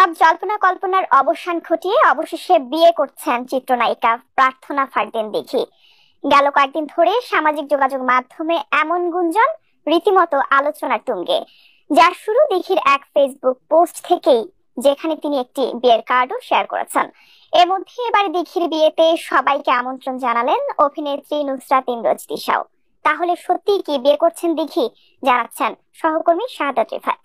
সব জল্পনা কল্পনার অবসান ঘটিয়ে অবশেষে বিয়ে করছেন চিত্রনায়িকা প্রার্থনা ফারদিন দিঘি। গেল কয়েকদিন ধরে সামাজিক যোগাযোগ মাধ্যমে এমন গুঞ্জন রীতিমতো আলোচনার তুঙ্গে, যার শুরু দিঘির এক ফেসবুক পোস্ট থেকেই, যেখানে তিনি একটি বিয়ের কার্ডও শেয়ার করেছেন। এর মধ্যে এবার দিঘির বিয়েতে সবাইকে আমন্ত্রণ জানালেন অভিনেত্রী নুসরাত ইমরোজ তিশাও। তাহলে সত্যি কি বিয়ে করছেন দিঘি, জানাচ্ছেন সহকর্মী শাহাদাত রিফাত।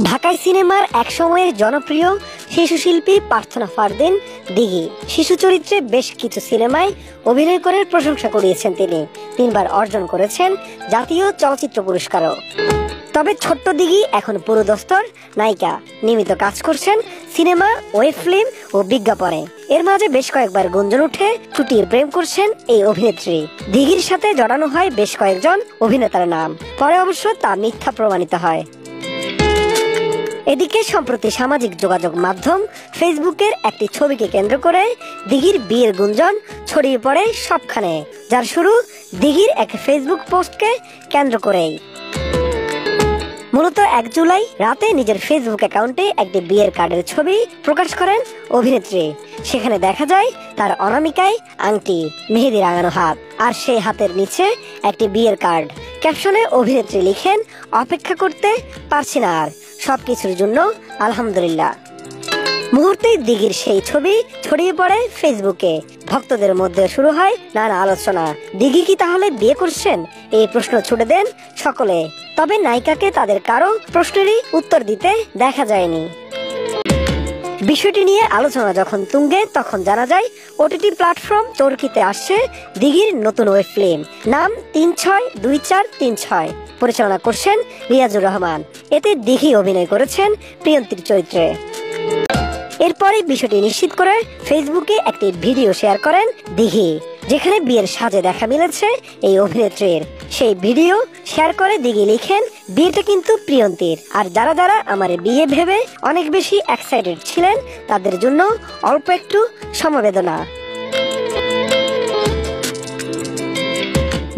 ঢাকায় সিনেমার এক সময়ের জনপ্রিয় শিশু শিল্পী প্রার্থনা ফারদিন দিঘি শিশু চরিত্রে বেশ কিছু সিনেমায় অভিনয় করে প্রশংসা কুড়িয়েছেন। তিনি 3 বার অর্জন করেছেন জাতীয় চলচ্চিত্র পুরস্কারও। তবে ছোট্ট দিঘি এখন পুরোদস্তুর নায়িকা, নিয়মিত কাজ করছেন সিনেমা, ওয়েব ফিল্ম ও বিজ্ঞাপনে। এর মাঝে বেশ কয়েকবার গুঞ্জন উঠে চুটিয়ে প্রেম করছেন এই অভিনেত্রী। দিঘির সাথে জড়ানো হয় বেশ কয়েকজন অভিনেতার নাম, পরে অবশ্য তা মিথ্যা প্রমাণিত হয়। এদিকে সম্প্রতি সামাজিক যোগাযোগ মাধ্যম ফেসবুকের একটি ছবিকে কেন্দ্র করে দিঘির বিয়ের গুঞ্জন ছড়িয়ে পড়ে সবখানে, যার শুরু দিঘির এক ফেসবুক পোস্টকে কেন্দ্র করেই। মূলত 1 জুলাই রাতে নিজের ফেসবুক অ্যাকাউন্টে একটি বিয়ের কার্ডের ছবি প্রকাশ করেন অভিনেত্রী। সেখানে দেখা যায় তার অনামিকায় আংটি, মেহেদি রাঙানো হাত, আর সেই হাতের নিচে একটি বিয়ের কার্ড। ক্যাপশনে অভিনেত্রী লিখেন, অপেক্ষা করতে পারছি না আর, সবকিছুর জন্য আলহামদুলিল্লাহ। মুহূর্তেই দিঘির সেই ছবি ছড়িয়ে পড়ে ফেসবুকে। ভক্তদের মধ্যে শুরু হয় নানা আলোচনা। দিঘি কি তাহলে বিয়ে করছেন, এই প্রশ্ন ছুড়ে দেন সকলে। তবে নায়িকাকে তাদের কারো প্রশ্নেরই উত্তর দিতে দেখা যায়নি। বিষয়টি নিয়ে আলোচনা যখন তুঙ্গে, তখন জানা যায় ওটিটি প্ল্যাটফর্ম চরকিতে আসছে দিঘির নতুন ওয়েব ফিল্ম, নাম 362436। পরিচালনা করছেন রিয়াজুর রহমান। এতে দিঘি অভিনয় করেছেন প্রিয়ন্তীর চরিত্রে। এরপরে বিষয়টি নিশ্চিত করে ফেসবুকে একটি ভিডিও শেয়ার করেন দিঘি, যেখানে বিয়ের সাজে দেখা মিলেছে এই অভিনেত্রীর। সেই ভিডিও শেয়ার করে দিঘি লিখেন, বিয়েটা কিন্তু প্রিয়ন্তীর, আর যারা যারা আমার বিয়ে ভেবে অনেক বেশি এক্সাইটেড ছিলেন তাদের জন্য অল্প একটু সমবেদনা।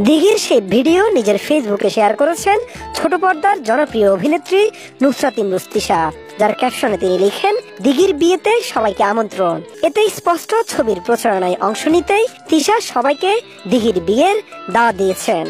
দিঘির সেই ভিডিও নিজের ফেসবুকে শেয়ার করেছেন ছোট পর্দার জনপ্রিয় অভিনেত্রী নুসরাত ইমরোজ তিশা, যার ক্যাপশনে তিনি লিখেন, দিঘির বিয়েতে সবাইকে আমন্ত্রণ। এতে স্পষ্ট ছবির প্রচারণায় অংশ নিতেই তিশা সবাইকে দিঘির বিয়ের দাওয়াত দিয়েছেন।